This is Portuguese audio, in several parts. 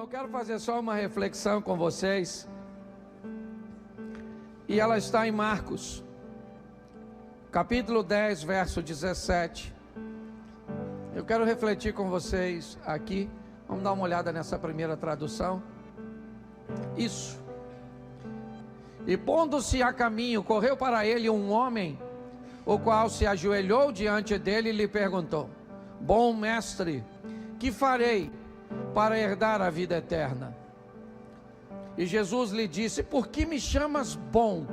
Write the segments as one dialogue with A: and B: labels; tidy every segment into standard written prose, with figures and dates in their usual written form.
A: Eu quero fazer só uma reflexão com vocês, e ela está em Marcos, capítulo 10, verso 17. Eu quero refletir com vocês aqui. Vamos dar uma olhada nessa primeira tradução. Isso. E pondo-se a caminho, correu para ele um homem, o qual se ajoelhou diante dele e lhe perguntou: Bom mestre, que farei para herdar a vida eterna? E Jesus lhe disse: Por que me chamas bom?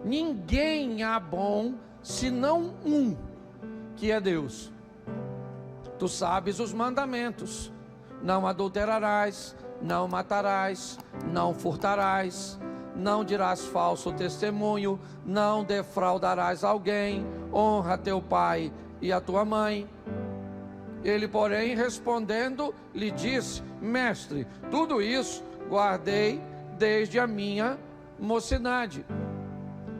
A: Ninguém há bom senão um, que é Deus. Tu sabes os mandamentos: não adulterarás, não matarás, não furtarás, não dirás falso testemunho, não defraudarás alguém, honra teu pai e a tua mãe. Ele, porém, respondendo, lhe disse: Mestre, tudo isso guardei desde a minha mocidade.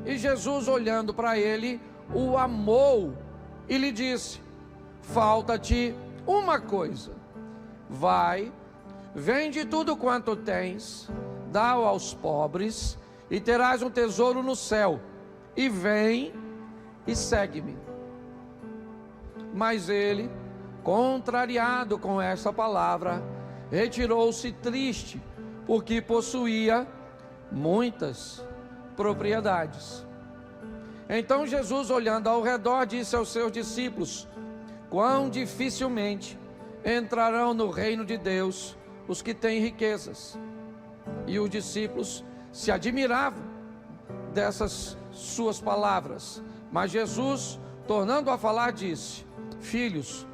A: E Jesus, olhando para ele, o amou e lhe disse: Falta-te uma coisa. Vai, vende tudo quanto tens, dá-o aos pobres, e terás um tesouro no céu. E vem e segue-me. Mas ele, contrariado com essa palavra, retirou-se triste, porque possuía muitas propriedades. Então Jesus, olhando ao redor, disse aos seus discípulos: Quão dificilmente entrarão no reino de Deus os que têm riquezas. E os discípulos se admiravam dessas suas palavras. Mas Jesus, tornando a falar, disse: Filhos,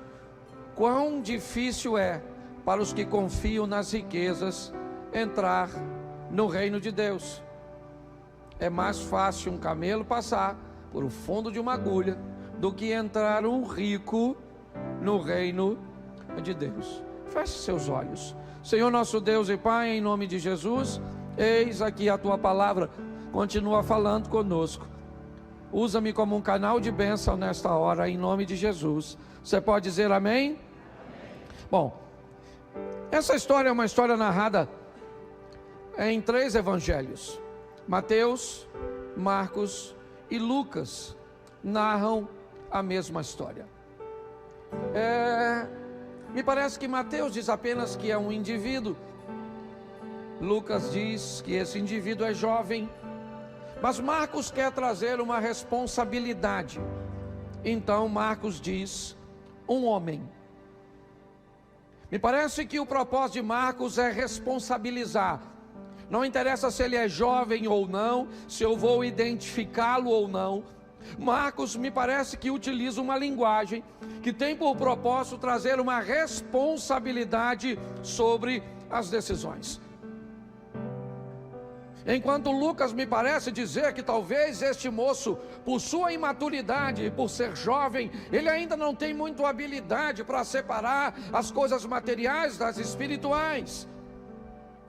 A: quão difícil é para os que confiam nas riquezas entrar no reino de Deus. É mais fácil um camelo passar por o fundo de uma agulha do que entrar um rico no reino de Deus. Feche seus olhos. Senhor nosso Deus e Pai, em nome de Jesus, eis aqui a tua palavra. Continua falando conosco. Usa-me como um canal de bênção nesta hora, em nome de Jesus. Você pode dizer amém? Amém. Bom, essa história é uma história narrada em 3 evangelhos. Mateus, Marcos e Lucas narram a mesma história. Me parece que Mateus diz apenas que é um indivíduo. Lucas diz que esse indivíduo é jovem. Mas Marcos quer trazer uma responsabilidade. Então Marcos diz: um homem. Me parece que o propósito de Marcos é responsabilizar. Não interessa se ele é jovem ou não, se eu vou identificá-lo ou não. Marcos me parece que utiliza uma linguagem que tem por propósito trazer uma responsabilidade sobre as decisões. Enquanto Lucas me parece dizer que talvez este moço, por sua imaturidade e por ser jovem, ele ainda não tem muita habilidade para separar as coisas materiais das espirituais.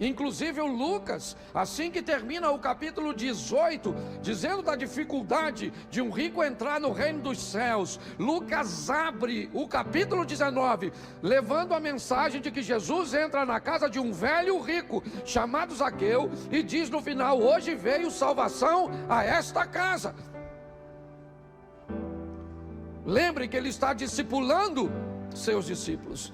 A: Inclusive o Lucas, assim que termina o capítulo 18, dizendo da dificuldade de um rico entrar no reino dos céus, Lucas abre o capítulo 19, levando a mensagem de que Jesus entra na casa de um velho rico, chamado Zaqueu, e diz no final: hoje veio salvação a esta casa. Lembre que ele está discipulando seus discípulos.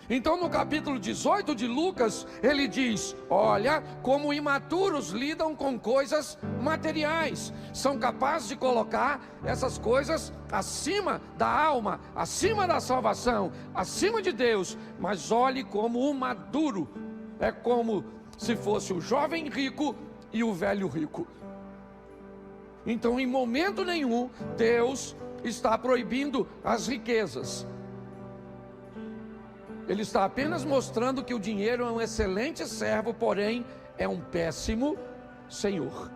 A: Então no capítulo 18 de Lucas, ele diz: olha como imaturos lidam com coisas materiais. São capazes de colocar essas coisas acima da alma, acima da salvação, acima de Deus. Mas olhe como o maduro é como se fosse o jovem rico e o velho rico. Então em momento nenhum Deus está proibindo as riquezas. Ele está apenas mostrando que o dinheiro é um excelente servo, porém é um péssimo senhor.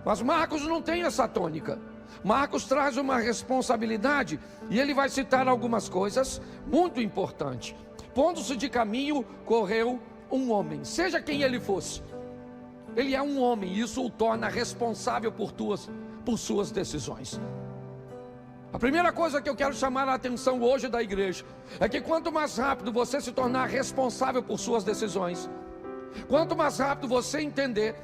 A: Mas Marcos não tem essa tônica. Marcos traz uma responsabilidade, e ele vai citar algumas coisas muito importantes. Pondo-se de caminho, correu um homem, seja quem ele fosse. Ele é um homem, e isso o torna responsável por suas decisões. A primeira coisa que eu quero chamar a atenção hoje da igreja é que quanto mais rápido você se tornar responsável por suas decisões, quanto mais rápido você entender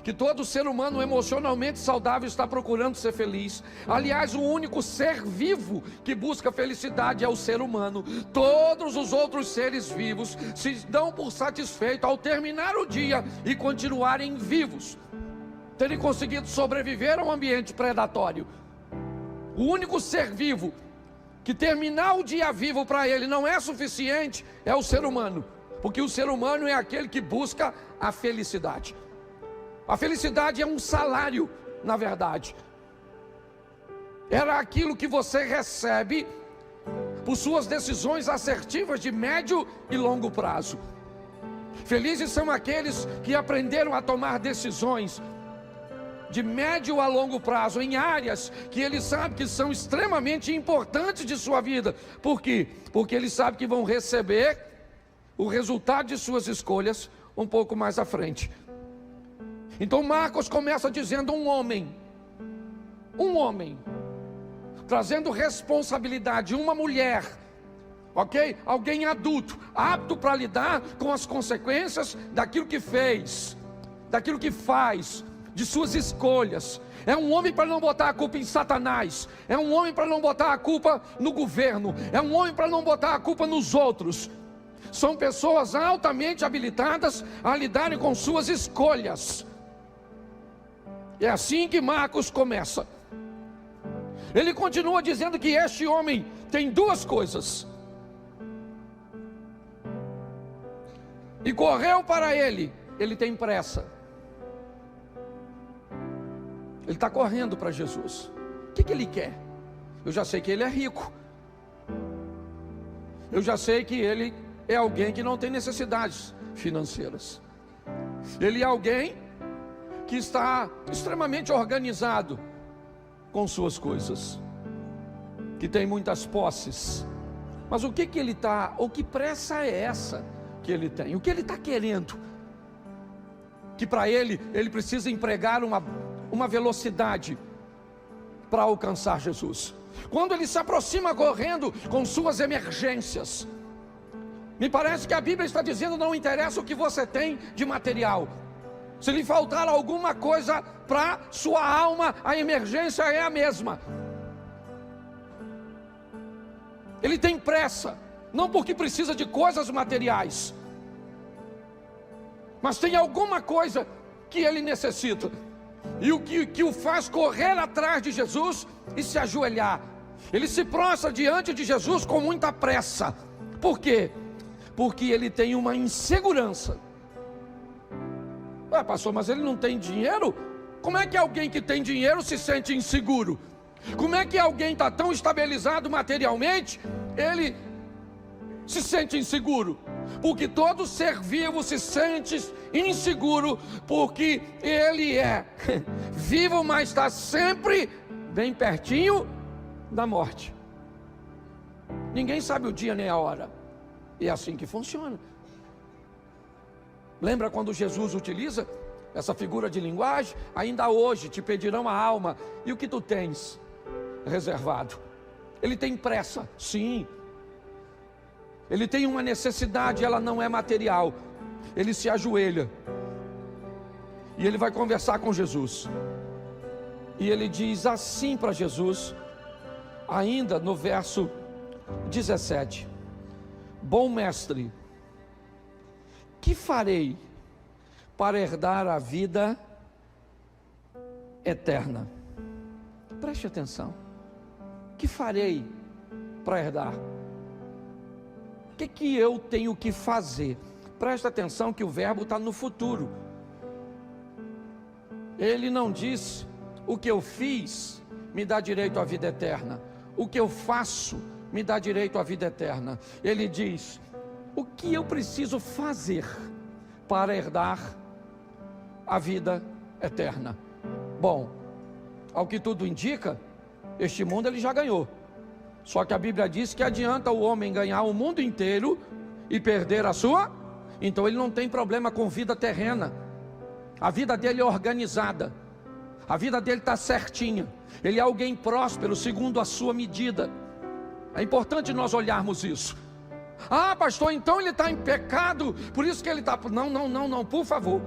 A: que todo ser humano emocionalmente saudável está procurando ser feliz. Aliás, o único ser vivo que busca felicidade é o ser humano. Todos os outros seres vivos se dão por satisfeitos ao terminar o dia e continuarem vivos, terem conseguido sobreviver a um ambiente predatório. O único ser vivo que terminar o dia vivo para ele não é suficiente é o ser humano, porque o ser humano é aquele que busca a felicidade. A felicidade é um salário, na verdade. Era aquilo que você recebe por suas decisões assertivas de médio e longo prazo. Felizes são aqueles que aprenderam a tomar decisões de médio a longo prazo em áreas que ele sabe que são extremamente importantes de sua vida. Por quê? Porque ele sabe que vão receber o resultado de suas escolhas um pouco mais à frente. Então Marcos começa dizendo um homem, trazendo responsabilidade, uma mulher, ok? Alguém adulto, apto para lidar com as consequências daquilo que fez, daquilo que faz, de suas escolhas. É um homem para não botar a culpa em Satanás, é um homem para não botar a culpa no governo, é um homem para não botar a culpa nos outros. São pessoas altamente habilitadas a lidarem com suas escolhas. É assim que Marcos começa. Ele continua dizendo que este homem tem duas coisas. E correu para ele. Ele tem pressa. Ele está correndo para Jesus. O que ele quer? Eu já sei que ele é rico. Eu já sei que ele é alguém que não tem necessidades financeiras. Ele é alguém que está extremamente organizado com suas coisas, que tem muitas posses. Mas o que ele está, ou que pressa é essa que ele tem? O que ele está querendo? Que para ele precisa empregar uma velocidade para alcançar Jesus. Quando ele se aproxima correndo com suas emergências, me parece que a Bíblia está dizendo: não interessa o que você tem de material, se lhe faltar alguma coisa para sua alma, a emergência é a mesma. Ele tem pressa, não porque precisa de coisas materiais, mas tem alguma coisa que ele necessita. E o que o faz correr atrás de Jesus e se ajoelhar. Ele se prostra diante de Jesus com muita pressa. Por quê? Porque ele tem uma insegurança. Ué, pastor, mas ele não tem dinheiro? Como é que alguém que tem dinheiro se sente inseguro? Como é que alguém está tão estabilizado materialmente, ele se sente inseguro? Porque todo ser vivo se sente inseguro, porque ele é vivo, mas está sempre bem pertinho da morte. Ninguém sabe o dia nem a hora. E é assim que funciona. Lembra quando Jesus utiliza essa figura de linguagem? Ainda hoje te pedirão a alma. E o que tu tens reservado? Ele tem pressa, sim. Ele tem uma necessidade, ela não é material. Ele se ajoelha e ele vai conversar com Jesus. E ele diz assim para Jesus, ainda no verso 17: bom mestre, que farei para herdar a vida eterna? Preste atenção. Que farei para herdar? O que eu tenho que fazer? Presta atenção que o verbo está no futuro. Ele não diz: o que eu fiz me dá direito à vida eterna. O que eu faço me dá direito à vida eterna. Ele diz: o que eu preciso fazer para herdar a vida eterna? Bom, ao que tudo indica, este mundo ele já ganhou. Só que a Bíblia diz que adianta o homem ganhar o mundo inteiro e perder a sua. Então ele não tem problema com vida terrena. A vida dele é organizada, a vida dele está certinha. Ele é alguém próspero segundo a sua medida. É importante nós olharmos isso. Ah, pastor, então ele está em pecado, por isso que ele está... Não, por favor.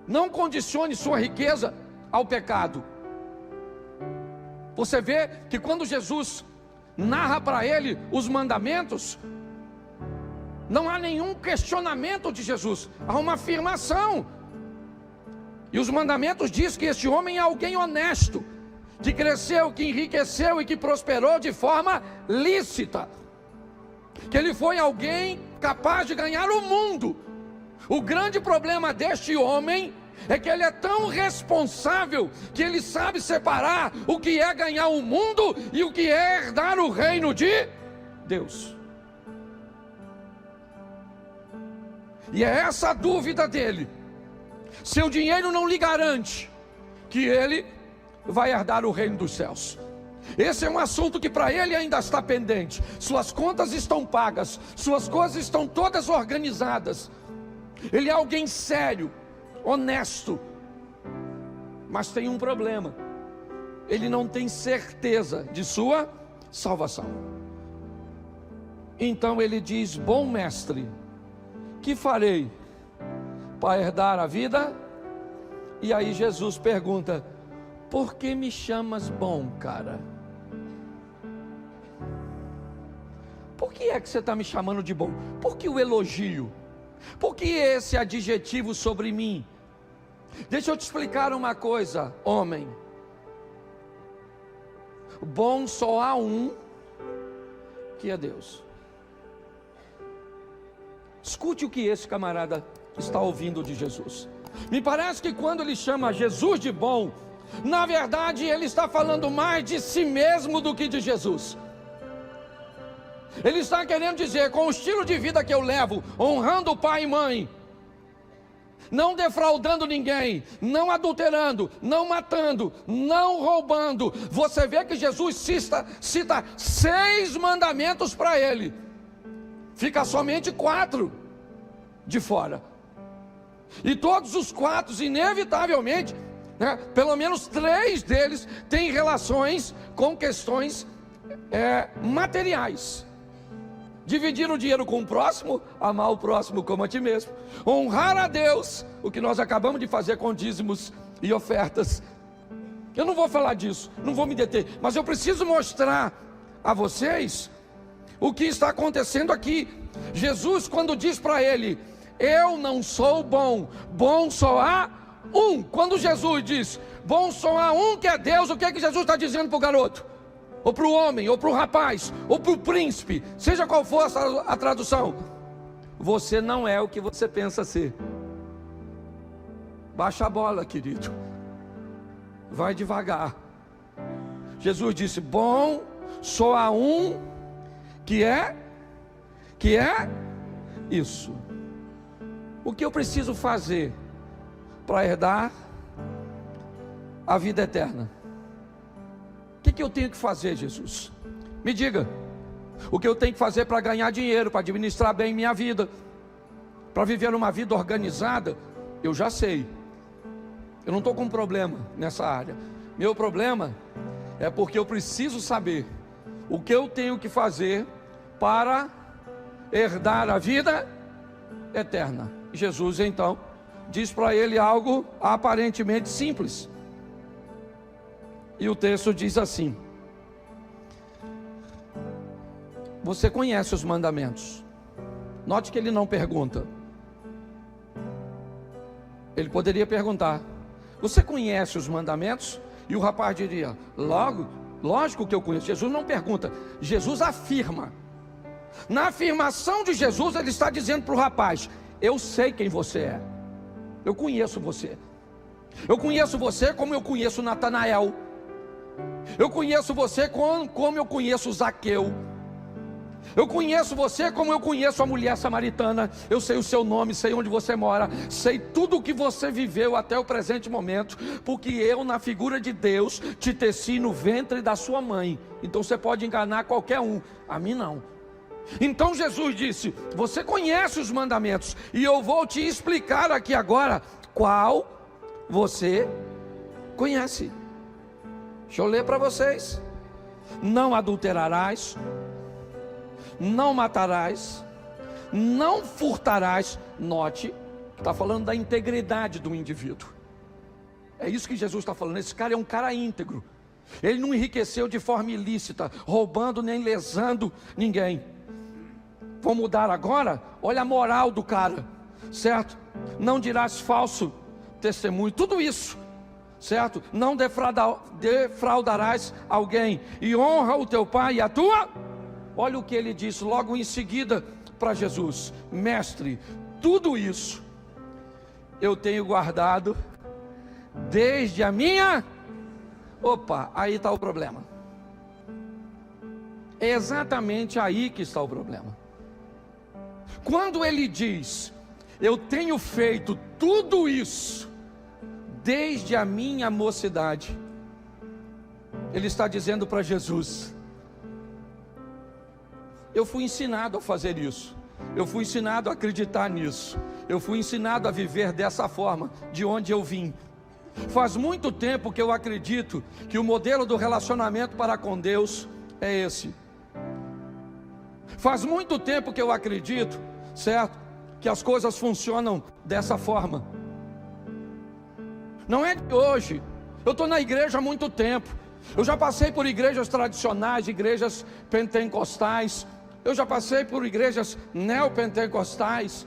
A: Não condicione sua riqueza ao pecado. Você vê que quando Jesus narra para ele os mandamentos, não há nenhum questionamento de Jesus, há uma afirmação. E os mandamentos dizem que este homem é alguém honesto, que cresceu, que enriqueceu e que prosperou de forma lícita, que ele foi alguém capaz de ganhar o mundo. O grande problema deste homem é que ele é tão responsável que ele sabe separar o que é ganhar o mundo e o que é herdar o reino de Deus. E é essa a dúvida dele. Seu dinheiro não lhe garante que ele vai herdar o reino dos céus. Esse é um assunto que para ele ainda está pendente. Suas contas estão pagas, suas coisas estão todas organizadas. Ele é alguém sério, honesto, mas tem um problema: ele não tem certeza de sua salvação. Então ele diz: bom mestre, que farei para herdar a vida? E aí Jesus pergunta: por que me chamas bom, cara? Por que é que você está me chamando de bom? Por que o elogio? Por que esse adjetivo sobre mim? Deixa eu te explicar uma coisa, homem. Bom só há um, que é Deus. Escute o que esse camarada está ouvindo de Jesus. Me parece que quando ele chama Jesus de bom, na verdade ele está falando mais de si mesmo do que de Jesus. Ele está querendo dizer: com o estilo de vida que eu levo, honrando o pai e mãe, não defraudando ninguém, não adulterando, não matando, não roubando. Você vê que Jesus cita 6 mandamentos para ele, fica somente 4 de fora. E todos os 4, inevitavelmente, pelo menos 3 deles têm relações com questões materiais. Dividir o dinheiro com o próximo, amar o próximo como a ti mesmo, honrar a Deus, o que nós acabamos de fazer com dízimos e ofertas. Eu não vou falar disso, não vou me deter, mas eu preciso mostrar a vocês o que está acontecendo aqui. Jesus, quando diz para ele: eu não sou bom, bom só há um. Quando Jesus diz bom só há um, que é Deus, o que é que Jesus está dizendo para o garoto? Ou para o homem, ou para o rapaz, ou para o príncipe, seja qual for a tradução: você não é o que você pensa ser. Baixa a bola, querido, vai devagar. Jesus disse: bom só há um, que é isso. O que eu preciso fazer para herdar a vida eterna? O que eu tenho que fazer, Jesus? Me diga. O que eu tenho que fazer para ganhar dinheiro, para administrar bem minha vida, para viver uma vida organizada? Eu já sei. Eu não estou com problema nessa área. Meu problema é porque eu preciso saber o que eu tenho que fazer para herdar a vida eterna. Jesus então diz para ele algo aparentemente simples. E o texto diz assim: você conhece os mandamentos. Note que ele não pergunta. Ele poderia perguntar: você conhece os mandamentos? E o rapaz diria: lógico que eu conheço. Jesus não pergunta, Jesus afirma. Na afirmação de Jesus, ele está dizendo para o rapaz: eu sei quem você é. Eu conheço você. Eu conheço você como eu conheço Natanael. Eu conheço você como eu conheço Zaqueu. Eu conheço você como eu conheço a mulher samaritana. Eu sei o seu nome, sei onde você mora, sei tudo o que você viveu até o presente momento, porque eu, na figura de Deus, te teci no ventre da sua mãe. Então você pode enganar qualquer um, a mim não. Então Jesus disse: você conhece os mandamentos, e eu vou te explicar aqui agora qual você conhece. Deixa eu ler para vocês. Não adulterarás, não matarás, não furtarás. Note, está falando da integridade do indivíduo. É isso que Jesus está falando. Esse cara é um cara íntegro. Ele não enriqueceu de forma ilícita, roubando nem lesando ninguém. Vamos mudar agora? Olha a moral do cara, certo? Não dirás falso testemunho, tudo isso, certo? Não defraudarás alguém, e honra o teu pai e a tua. Olha o que ele disse logo em seguida para Jesus: mestre, tudo isso eu tenho guardado desde a minha... Opa, aí está o problema. É exatamente aí que está o problema. Quando ele diz, eu tenho feito tudo isso desde a minha mocidade, ele está dizendo para Jesus: eu fui ensinado a fazer isso, eu fui ensinado a acreditar nisso, eu fui ensinado a viver dessa forma, de onde eu vim. Faz muito tempo que eu acredito que o modelo do relacionamento para com Deus é esse. Faz muito tempo que eu acredito, certo, que as coisas funcionam dessa forma. Não é de hoje. Eu estou na igreja há muito tempo. Eu já passei por igrejas tradicionais, igrejas pentecostais. Eu já passei por igrejas neopentecostais,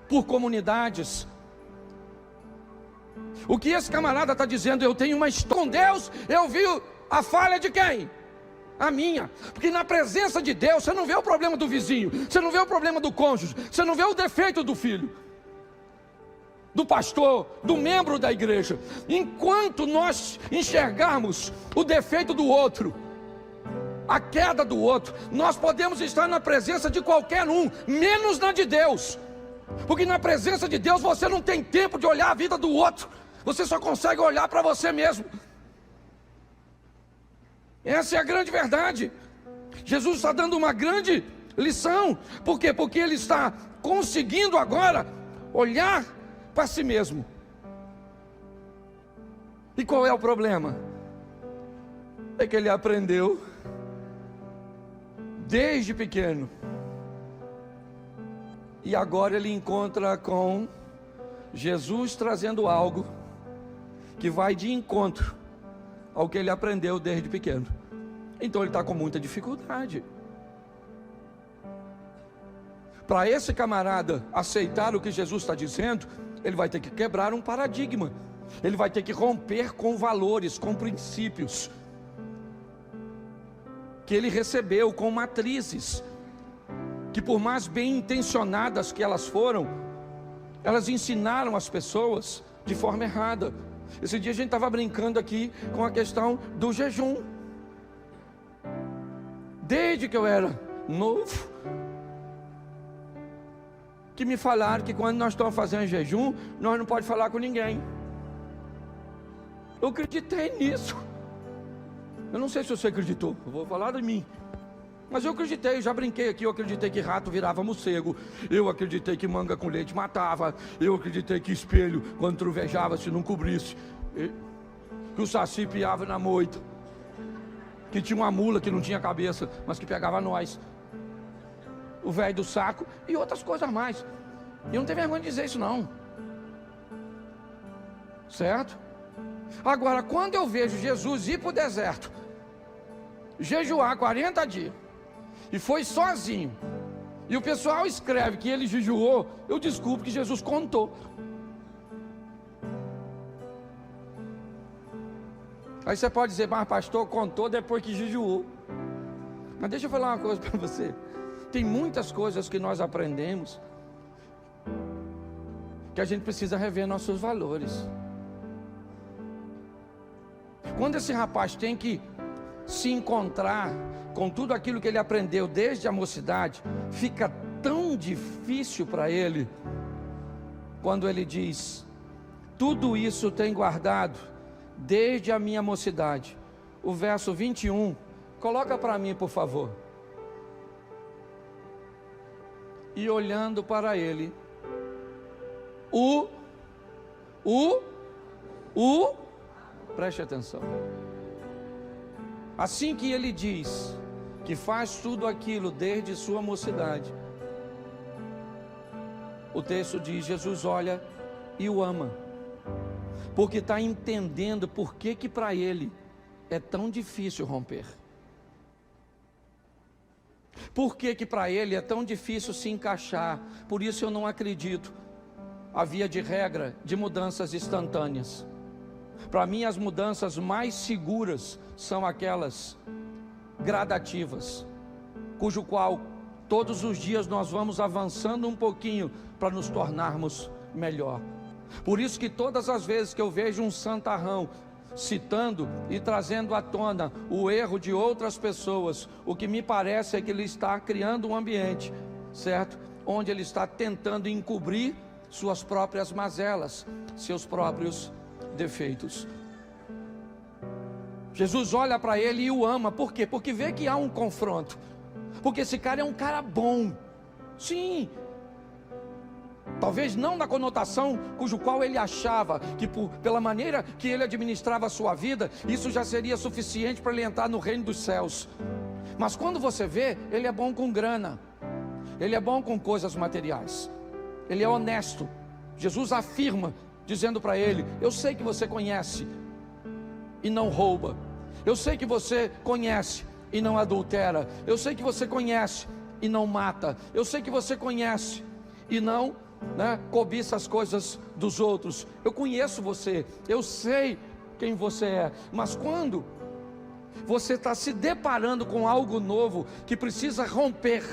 A: por comunidades. O que esse camarada está dizendo? Eu tenho uma história com Deus. Eu vi a falha de quem? A minha. Porque na presença de Deus você não vê o problema do vizinho, você não vê o problema do cônjuge, você não vê o defeito do filho, do pastor, do membro da igreja. Enquanto nós enxergarmos o defeito do outro, a queda do outro, nós podemos estar na presença de qualquer um, menos na de Deus. Porque na presença de Deus você não tem tempo de olhar a vida do outro, você só consegue olhar para você mesmo. Essa é a grande verdade. Jesus está dando uma grande lição. Por quê? Porque ele está conseguindo agora olhar para si mesmo. E qual é o problema? É que ele aprendeu desde pequeno, e agora ele encontra com Jesus trazendo algo que vai de encontro ao que ele aprendeu desde pequeno. Então ele está com muita dificuldade. Para esse camarada aceitar o que Jesus está dizendo, ele vai ter que quebrar um paradigma. Ele vai ter que romper com valores, com princípios que ele recebeu, com matrizes que, por mais bem intencionadas que elas foram, elas ensinaram as pessoas de forma errada. Esse dia a gente estava brincando aqui com a questão do jejum. Desde que eu era novo, que me falaram que quando nós estamos fazendo jejum, nós não podemos falar com ninguém. Eu acreditei nisso. Eu não sei se você acreditou, eu vou falar de mim. Mas eu acreditei, já brinquei aqui, eu acreditei que rato virava morcego, eu acreditei que manga com leite matava, eu acreditei que espelho, quando trovejava, se não cobrisse, que o saci piava na moita, que tinha uma mula que não tinha cabeça, mas que pegava nós, o velho do saco e outras coisas mais. E eu não tenho vergonha de dizer isso não, certo? Agora, quando eu vejo Jesus ir para o deserto, jejuar 40 dias, e foi sozinho, e o pessoal escreve que ele jejuou, eu desculpo que Jesus contou. Aí você pode dizer, mas pastor, contou depois que jejuou. Mas deixa eu falar uma coisa para você. Tem muitas coisas que nós aprendemos que a gente precisa rever nossos valores. Quando esse rapaz tem que se encontrar com tudo aquilo que ele aprendeu desde a mocidade, fica tão difícil para ele, quando ele diz, tudo isso tem guardado desde a minha mocidade. O verso 21, coloca para mim por favor. E olhando para ele, preste atenção, Assim que ele diz que faz tudo aquilo desde sua mocidade, o texto diz: Jesus olha e o ama, porque está entendendo por que para ele é tão difícil romper. Por que para ele é tão difícil se encaixar? Por isso eu não acredito, a via de regra, de mudanças instantâneas. Para mim, as mudanças mais seguras são aquelas gradativas, cujo qual todos os dias nós vamos avançando um pouquinho para nos tornarmos melhor. Por isso que todas as vezes que eu vejo um santarrão citando e trazendo à tona o erro de outras pessoas, o que me parece é que ele está criando um ambiente, certo? Onde ele está tentando encobrir suas próprias mazelas, seus próprios defeitos. Jesus olha para ele e o ama. Por quê? Porque vê que há um confronto, porque esse cara é um cara bom, sim, talvez não na conotação cujo qual ele achava que pela maneira que ele administrava a sua vida, isso já seria suficiente para ele entrar no reino dos céus. Mas quando você vê, ele é bom com grana, ele é bom com coisas materiais, ele é honesto. Jesus afirma, dizendo para ele: eu sei que você conhece e não rouba, eu sei que você conhece e não adultera, eu sei que você conhece e não mata, eu sei que você conhece e não cobiça as coisas dos outros. Eu conheço você, eu sei quem você é. Mas quando você está se deparando com algo novo, que precisa romper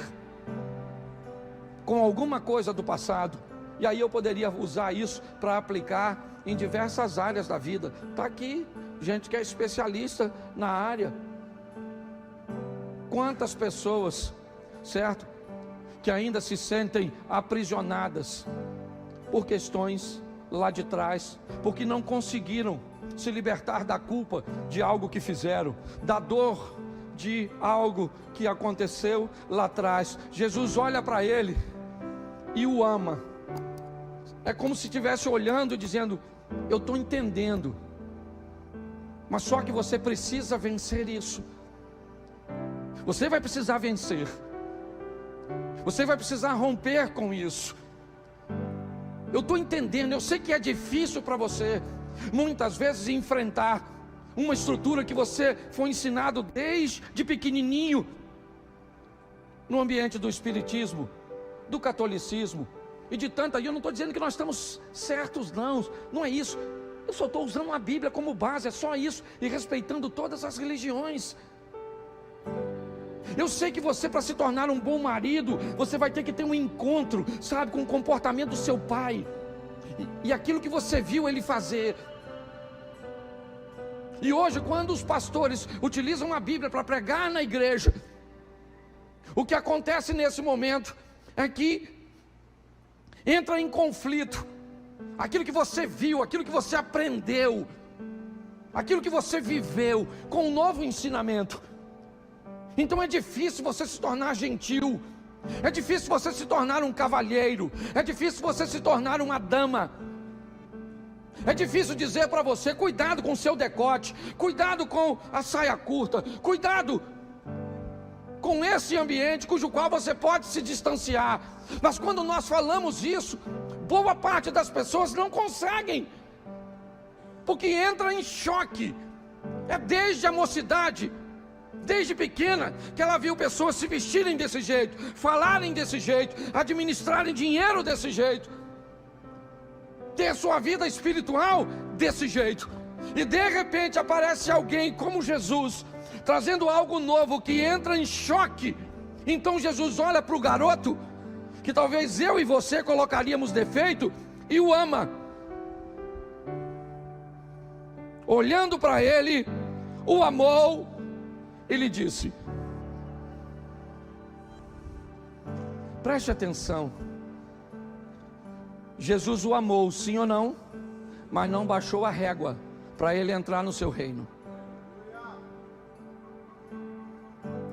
A: com alguma coisa do passado, e aí eu poderia usar isso para aplicar em diversas áreas da vida. Está aqui gente que é especialista na área. Quantas pessoas, certo, que ainda se sentem aprisionadas por questões lá de trás, porque não conseguiram se libertar da culpa de algo que fizeram, da dor de algo que aconteceu lá atrás. Jesus olha para ele e o ama. É como se estivesse olhando e dizendo: eu estou entendendo, mas só que você precisa vencer isso. Você vai precisar vencer, você vai precisar romper com isso. Eu estou entendendo, eu sei que é difícil para você muitas vezes enfrentar uma estrutura que você foi ensinado desde pequenininho, no ambiente do espiritismo, do catolicismo e de tanta. E eu não estou dizendo que nós estamos certos, não é isso. Eu só estou usando a Bíblia como base, é só isso, e respeitando todas as religiões. Eu sei que você, para se tornar um bom marido, você vai ter que ter um encontro, sabe, com o comportamento do seu pai, e aquilo que você viu ele fazer. E hoje, quando os pastores utilizam a Bíblia para pregar na igreja, o que acontece nesse momento é que entra em conflito aquilo que você viu, aquilo que você aprendeu, aquilo que você viveu, com um novo ensinamento. Então é difícil você se tornar gentil, é difícil você se tornar um cavalheiro, é difícil você se tornar uma dama. É difícil dizer para você: cuidado com o seu decote, cuidado com a saia curta, cuidado com esse ambiente cujo qual você pode se distanciar. Mas quando nós falamos isso, boa parte das pessoas não conseguem, porque entra em choque. É desde a mocidade, desde pequena, que ela viu pessoas se vestirem desse jeito, falarem desse jeito, administrarem dinheiro desse jeito, ter sua vida espiritual desse jeito. E de repente aparece alguém como Jesus, trazendo algo novo que entra em choque. Então Jesus olha para o garoto, que talvez eu e você colocaríamos defeito, e o ama. Olhando para ele, o amou, ele disse: preste atenção, Jesus o amou, sim ou não, mas não baixou a régua para ele entrar no seu reino.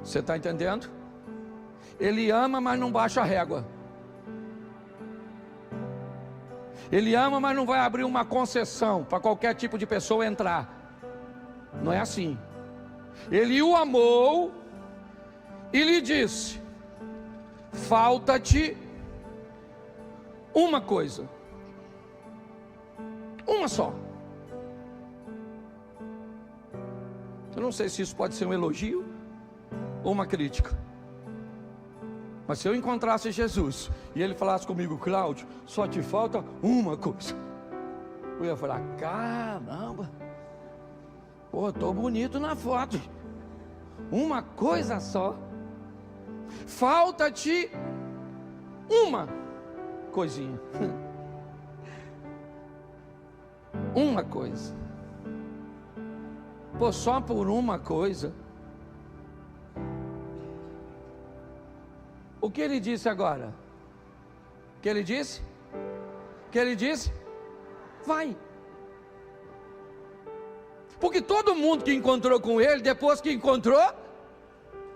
A: Você está entendendo? Ele ama, mas não baixa a régua. Ele ama, mas não vai abrir uma concessão para qualquer tipo de pessoa entrar. Não é assim. Ele o amou e lhe disse: falta-te uma coisa, uma só. Eu não sei se isso pode ser um elogio ou uma crítica, mas se eu encontrasse Jesus e ele falasse comigo: Cláudio, só te falta uma coisa, eu ia falar: caramba, pô, tô bonito na foto, uma coisa só. Falta-te uma coisinha, uma coisa. Pô, só por uma coisa. O que ele disse agora? O que ele disse? O que ele disse? Vai. Porque todo mundo que encontrou com ele, depois que encontrou,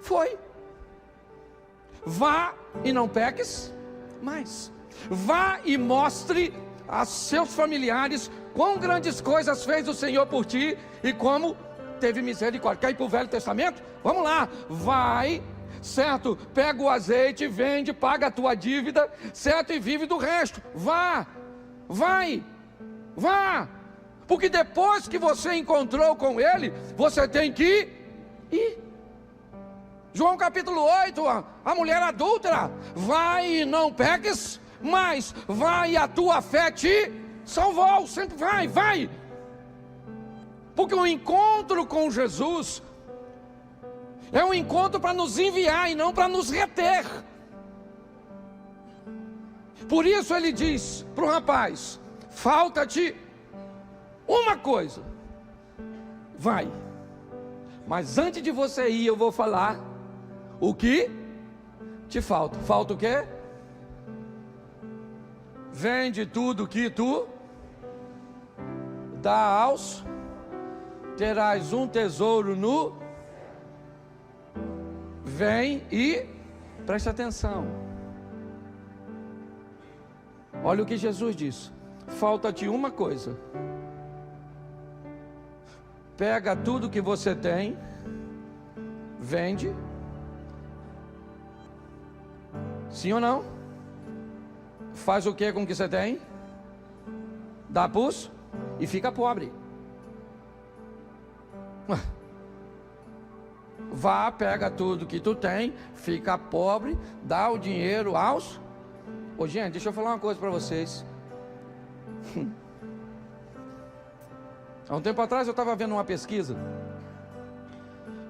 A: foi. Vá e não peques mais. Vá e mostre a seus familiares quão grandes coisas fez o Senhor por ti e como teve misericórdia. Quer ir para o Velho Testamento? Vamos lá. Vai, certo? Pega o azeite, vende, paga a tua dívida, certo? E vive do resto. Vá, vai, vá. Porque depois que você encontrou com ele, você tem que ir. João capítulo 8, a mulher adúltera: vai e não peques, mas vai, a tua fé te salvou. Sempre vai, vai. Porque o encontro com Jesus é um encontro para nos enviar e não para nos reter. Por isso ele diz para o rapaz: falta-te uma coisa, vai. Mas antes de você ir, eu vou falar o que te falta. Falta o quê? Vende tudo que tu dá aos, terás um tesouro no. Vem e preste atenção. Olha o que Jesus disse: falta-te uma coisa. Pega tudo que você tem, vende. Sim ou não? Faz o que com o que você tem? Dá pus e fica pobre. Vá, pega tudo que tu tem, fica pobre, dá o dinheiro aos. Ô, gente, deixa eu falar uma coisa para vocês. Há um tempo atrás eu estava vendo uma pesquisa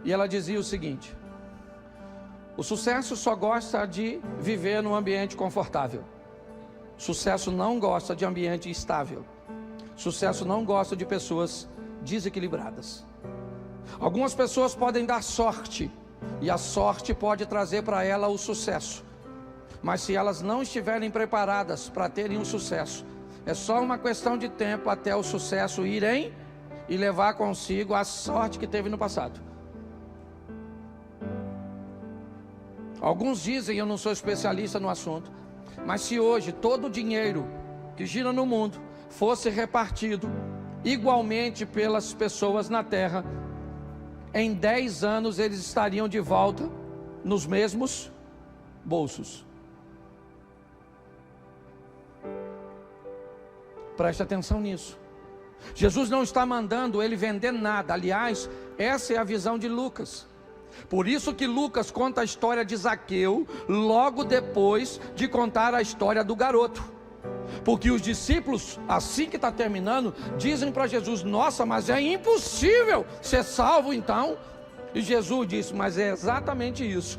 A: e ela dizia o seguinte: o sucesso só gosta de viver num ambiente confortável. Sucesso não gosta de ambiente instável. Sucesso não gosta de pessoas desequilibradas. Algumas pessoas podem dar sorte, e a sorte pode trazer para ela o sucesso. Mas se elas não estiverem preparadas para terem um sucesso, é só uma questão de tempo até o sucesso irem e levar consigo a sorte que teve no passado. Alguns dizem, eu não sou especialista no assunto, mas se hoje todo o dinheiro que gira no mundo fosse repartido igualmente pelas pessoas na terra, em 10 anos eles estariam de volta nos mesmos bolsos. Preste atenção nisso. Jesus não está mandando ele vender nada. Aliás, essa é a visão de Lucas. Por isso que Lucas conta a história de Zaqueu logo depois de contar a história do garoto. Porque os discípulos, assim que está terminando, dizem para Jesus: nossa, mas é impossível ser salvo então. E Jesus disse: mas é exatamente isso.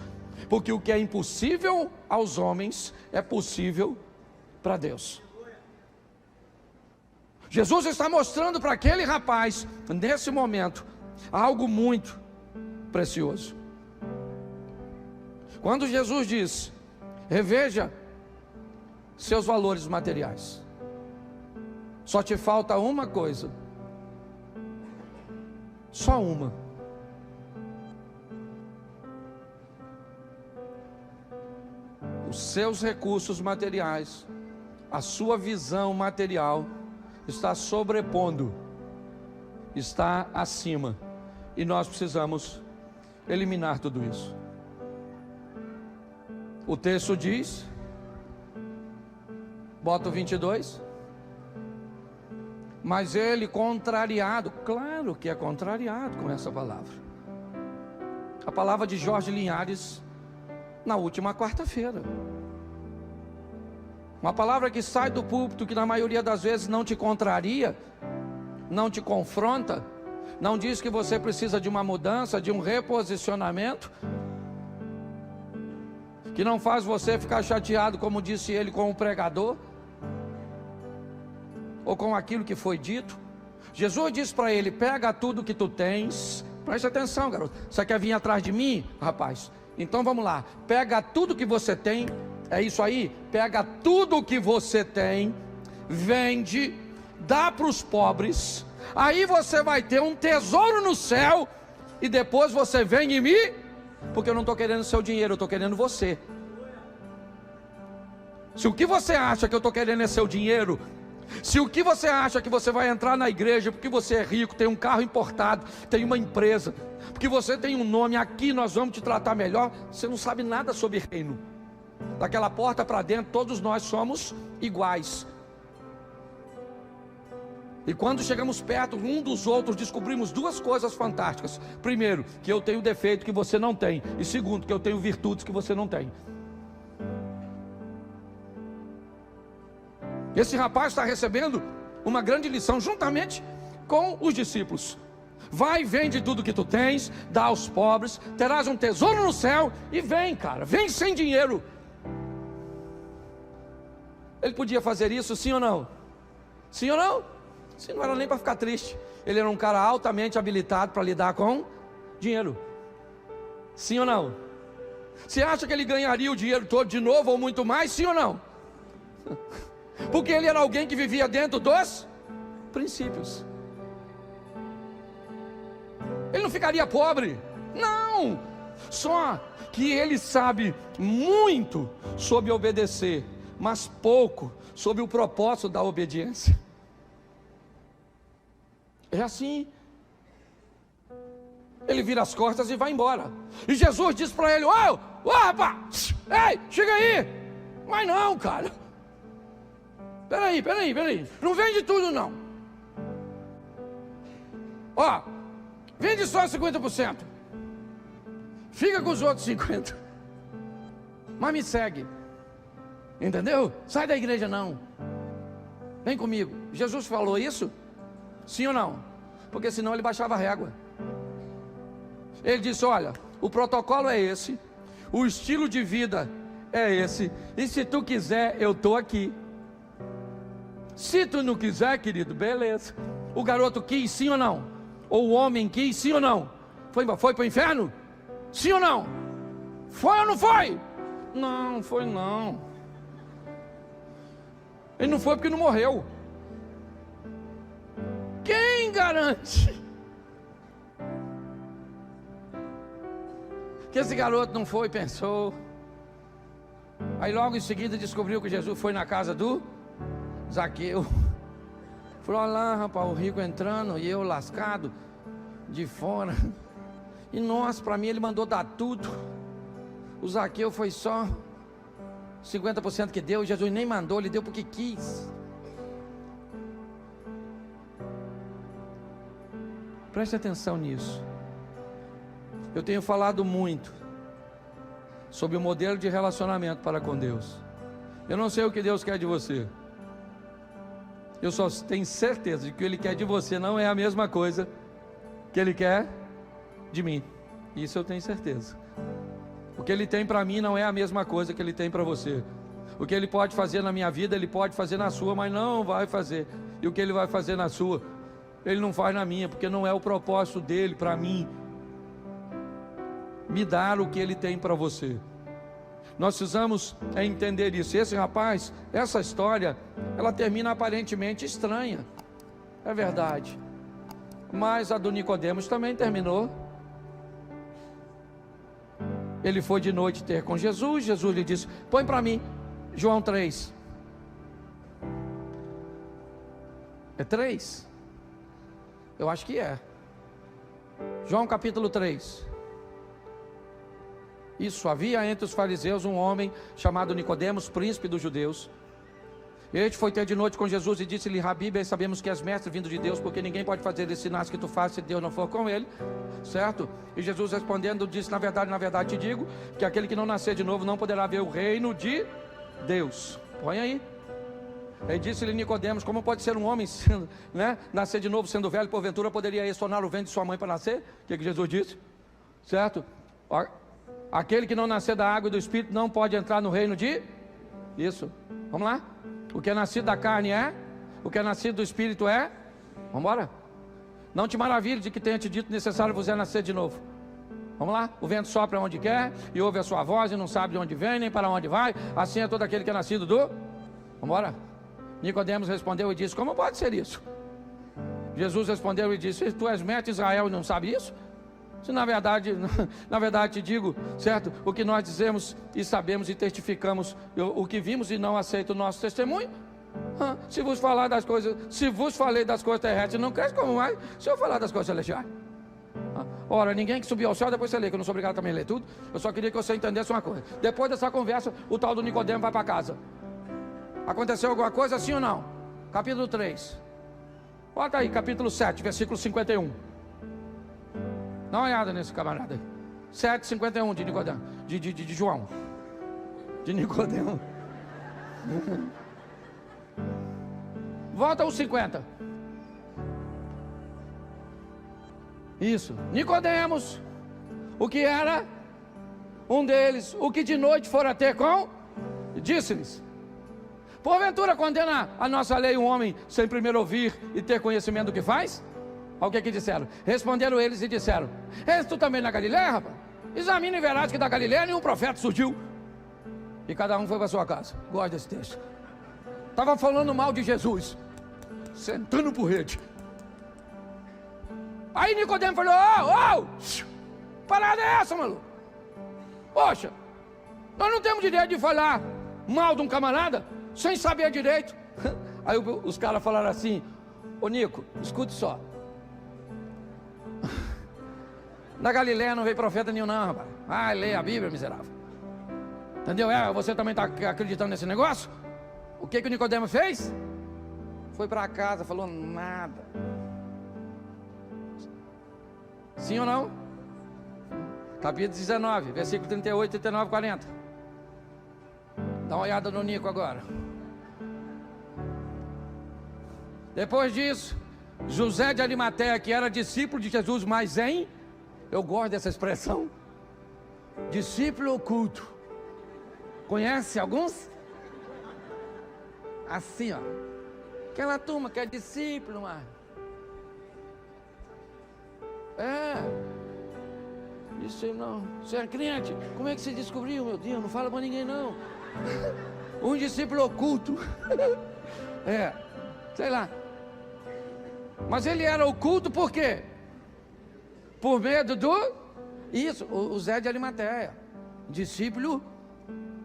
A: Porque o que é impossível aos homens é possível para Deus. Jesus está mostrando para aquele rapaz, nesse momento, algo muito precioso. Quando Jesus diz: reveja seus valores materiais, só te falta uma coisa, só uma. Os seus recursos materiais, a sua visão material está sobrepondo, está acima E nós precisamos eliminar tudo isso. O texto diz, bota o 22. Mas ele contrariado, claro que é contrariado com essa palavra. A palavra de Jorge Linhares na última quarta-feira. Uma palavra que sai do púlpito, que na maioria das vezes não te contraria, não te confronta, não diz que você precisa de uma mudança, de um reposicionamento, que não faz você ficar chateado, como disse ele, com o pregador, ou com aquilo que foi dito. Jesus disse para ele: pega tudo que tu tens. Preste atenção, garoto. Você quer vir atrás de mim, rapaz? Então vamos lá. Pega tudo que você tem. É isso aí? Pega tudo que você tem, vende, dá para os pobres. Aí você vai ter um tesouro no céu. E depois você vem em mim. Porque eu não estou querendo seu dinheiro, eu estou querendo você. Se o que você acha que eu estou querendo é seu dinheiro, se o que você acha que você vai entrar na igreja porque você é rico, tem um carro importado, tem uma empresa, porque você tem um nome, aqui nós vamos te tratar melhor, você não sabe nada sobre reino. Daquela porta para dentro, todos nós somos iguais. E quando chegamos perto um dos outros, descobrimos duas coisas fantásticas. Primeiro, que eu tenho defeito que você não tem. E segundo, que eu tenho virtudes que você não tem. Esse rapaz está recebendo uma grande lição juntamente com os discípulos. Vai, vende tudo que tu tens, dá aos pobres, terás um tesouro no céu. E vem, cara, vem sem dinheiro. Ele podia fazer isso, sim ou não? Sim ou não? Sim, não era nem para ficar triste. Ele era um cara altamente habilitado para lidar com dinheiro. Sim ou não? Você acha que ele ganharia o dinheiro todo de novo ou muito mais? Sim ou não? Porque ele era alguém que vivia dentro dos princípios. Ele não ficaria pobre. Não. Só que ele sabe muito sobre obedecer, mas pouco sobre o propósito da obediência. É assim. Ele vira as costas e vai embora. E Jesus diz para ele: ô rapaz, ei, chega aí. Mas não, cara. Peraí. Não vende tudo não. Ó, vende só 50%. Fica com os outros 50%. Mas me segue. Entendeu? Sai da igreja não. Vem comigo. Jesus falou isso? Sim ou não? Porque senão ele baixava a régua. Ele disse: olha, o protocolo é esse, o estilo de vida é esse, e se tu quiser, eu estou aqui. Se tu não quiser, querido, beleza. O garoto quis, sim ou não? Ou o homem quis, sim ou não? Foi para o inferno? Sim ou não? Foi ou não foi? Não, foi não. Ele não foi porque não morreu. Quem garante que esse garoto não foi e pensou? Aí logo em seguida descobriu que Jesus foi na casa do Zaqueu. Falou: olha lá, rapaz, o rico entrando e eu lascado de fora. E nossa, para mim ele mandou dar tudo. O Zaqueu foi só 50% que deu. Jesus nem mandou, ele deu porque quis. Preste atenção nisso. Eu tenho falado muito sobre o modelo de relacionamento para com Deus. Eu não sei o que Deus quer de você. Eu só tenho certeza de que o que Ele quer de você não é a mesma coisa que Ele quer de mim. Isso eu tenho certeza. O que Ele tem para mim não é a mesma coisa que Ele tem para você. O que Ele pode fazer na minha vida, Ele pode fazer na sua, mas não vai fazer. E o que Ele vai fazer na sua, Ele não faz na minha, porque não é o propósito dEle para mim me dar o que Ele tem para você. Nós precisamos entender isso. Esse rapaz, essa história, ela termina aparentemente estranha, é verdade, mas a do Nicodemos também terminou. Ele foi de noite ter com Jesus. Jesus lhe disse: põe para mim João 3. É 3? Eu acho que é. João capítulo 3. Isso, havia entre os fariseus um homem chamado Nicodemos, príncipe dos judeus. Este foi ter de noite com Jesus e disse-lhe: Rabi, bem sabemos que és mestre vindo de Deus, porque ninguém pode fazer esses sinais que tu fazes se Deus não for com ele, certo? E Jesus respondendo disse: na verdade te digo, que aquele que não nascer de novo não poderá ver o reino de Deus. Põe aí. Ele disse-lhe Nicodemos: como pode ser um homem nascer de novo sendo velho? Porventura poderia exonar o ventre de sua mãe para nascer? O que Jesus disse? Certo? Aquele que não nascer da água e do Espírito não pode entrar no reino de... Isso, vamos lá. O que é nascido da carne é, o que é nascido do Espírito é... Vamos embora. Não te maravilhe de que tenha te dito necessário vos é nascer de novo. Vamos lá. O vento sopra onde quer e ouve a sua voz e não sabe de onde vem nem para onde vai. Assim é todo aquele que é nascido do... Vamos embora. Nicodemos respondeu e disse: como pode ser isso? Jesus respondeu e disse: tu és mestre de Israel e não sabe isso? Se na verdade te digo, certo? O que nós dizemos e sabemos e testificamos, o que vimos e não aceita o nosso testemunho. Se vos falei das coisas terrestres, não cresce como mais se eu falar das coisas celestiais. Ora, ninguém que subiu ao céu, depois você lê, que eu não sou obrigado também a ler tudo. Eu só queria que você entendesse uma coisa. Depois dessa conversa, o tal do Nicodemo vai para casa. Aconteceu alguma coisa, sim ou não? Capítulo 3. Bota aí, capítulo 7, versículo 51. Dá uma olhada nesse camarada aí. 7,51 de Nicodemo. De João. De Nicodemo. Volta aos 50. Isso. Nicodemos, o que era um deles, o que de noite fora ter com, disse-lhes: porventura condena a nossa lei um homem sem primeiro ouvir e ter conhecimento do que faz? Olha o que disseram. Responderam eles e disseram: és tu também na Galileia, rapaz? Examina e verás que da Galileia nenhum profeta surgiu. E cada um foi para sua casa. Gosto desse texto. Estava falando mal de Jesus, sentando por rede. Aí Nicodemo falou: parada é essa, maluco? Poxa, nós não temos direito de falar mal de um camarada sem saber direito. Aí os caras falaram assim: ô Nico, escute só. Na Galileia não veio profeta nenhum não, rapaz. Lê a Bíblia, miserável. Entendeu? Você também está acreditando nesse negócio? O que o Nicodemo fez? Foi para casa, falou nada. Sim ou não? Capítulo 19, versículo 38, 39, 40. Dá uma olhada no Nico agora. Depois disso, José de Arimateia, que era discípulo de Jesus, mas eu gosto dessa expressão, discípulo oculto. Conhece alguns? Assim, ó. Aquela turma que é discípulo, mano. Isso não. Você é crente? Como é que você descobriu, meu Deus? Não fala pra ninguém, não. Um discípulo oculto. Sei lá. Mas ele era oculto por quê? Por medo do... Isso, o Zé de Arimateia. Discípulo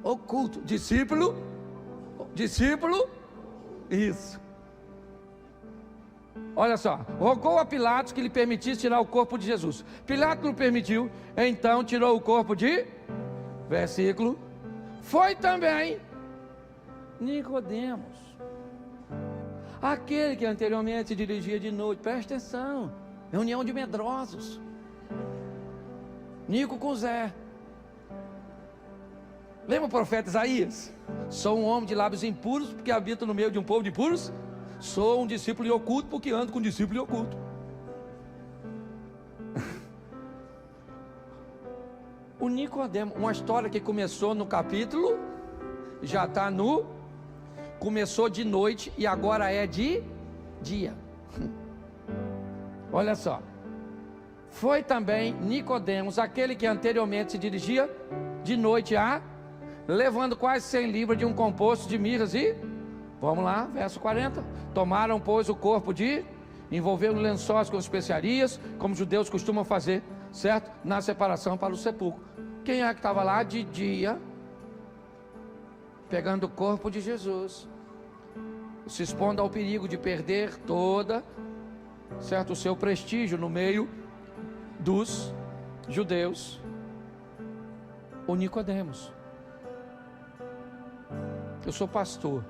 A: oculto. Discípulo. Isso. Olha só. Rogou a Pilatos que lhe permitisse tirar o corpo de Jesus. Pilatos não permitiu. Então tirou o corpo de... Versículo. Foi também Nicodemos, aquele que anteriormente se dirigia de noite. Presta atenção. Reunião de medrosos. Nico com Zé. Lembra o profeta Isaías? Sou um homem de lábios impuros, porque habito no meio de um povo de puros. Sou um discípulo oculto, porque ando com discípulo oculto. O Nicodemo, uma história que começou no capítulo, já está no... Começou de noite e agora é de dia. Olha só. Foi também Nicodemos, aquele que anteriormente se dirigia de noite levando quase 100 libras de um composto de mirras e... Vamos lá, verso 40. Tomaram, pois, o corpo envolveram lençóis com especiarias, como os judeus costumam fazer, certo? Na separação para o sepulcro. Quem é que estava lá de dia, pegando o corpo de Jesus, se expondo ao perigo de perder certo, o seu prestígio no meio dos judeus, o Nicodemos. Eu sou pastor.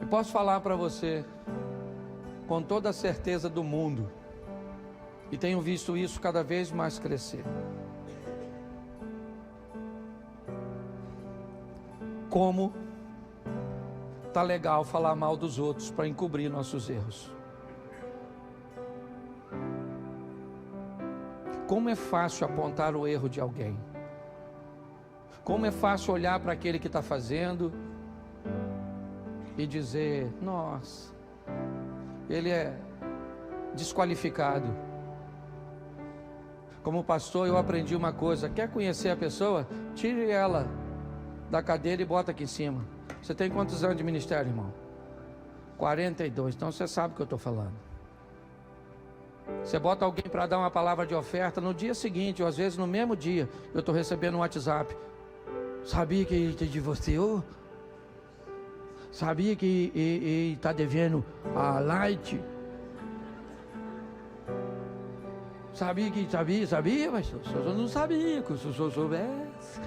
A: E posso falar para você com toda a certeza do mundo, e tenho visto isso cada vez mais crescer. Como tá legal falar mal dos outros para encobrir nossos erros. Como é fácil apontar o erro de alguém. Como é fácil olhar para aquele que está fazendo e dizer: nossa, ele é desqualificado. Como pastor, eu aprendi uma coisa: quer conhecer a pessoa? Tire ela da cadeira e bota aqui em cima. Você tem quantos anos de ministério, irmão? 42, então você sabe o que eu estou falando. Você bota alguém para dar uma palavra de oferta, no dia seguinte, ou às vezes no mesmo dia, eu estou recebendo um WhatsApp: sabia que divorciou? Sabia que está devendo a Light? Sabia, mas eu não sabia, que se eu soubesse.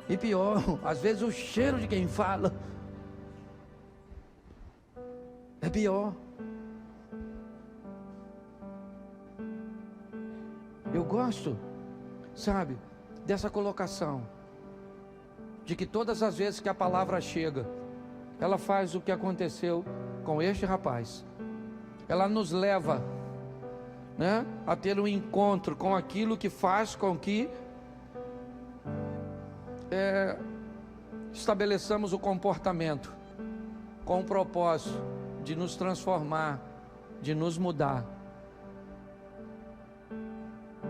A: E pior, às vezes o cheiro de quem fala é pior. Eu gosto, sabe, dessa colocação, de que todas as vezes que a palavra chega, ela faz o que aconteceu com este rapaz. Ela nos leva, né, a ter um encontro com aquilo que faz com que estabeleçamos o comportamento com o propósito de nos transformar, de nos mudar.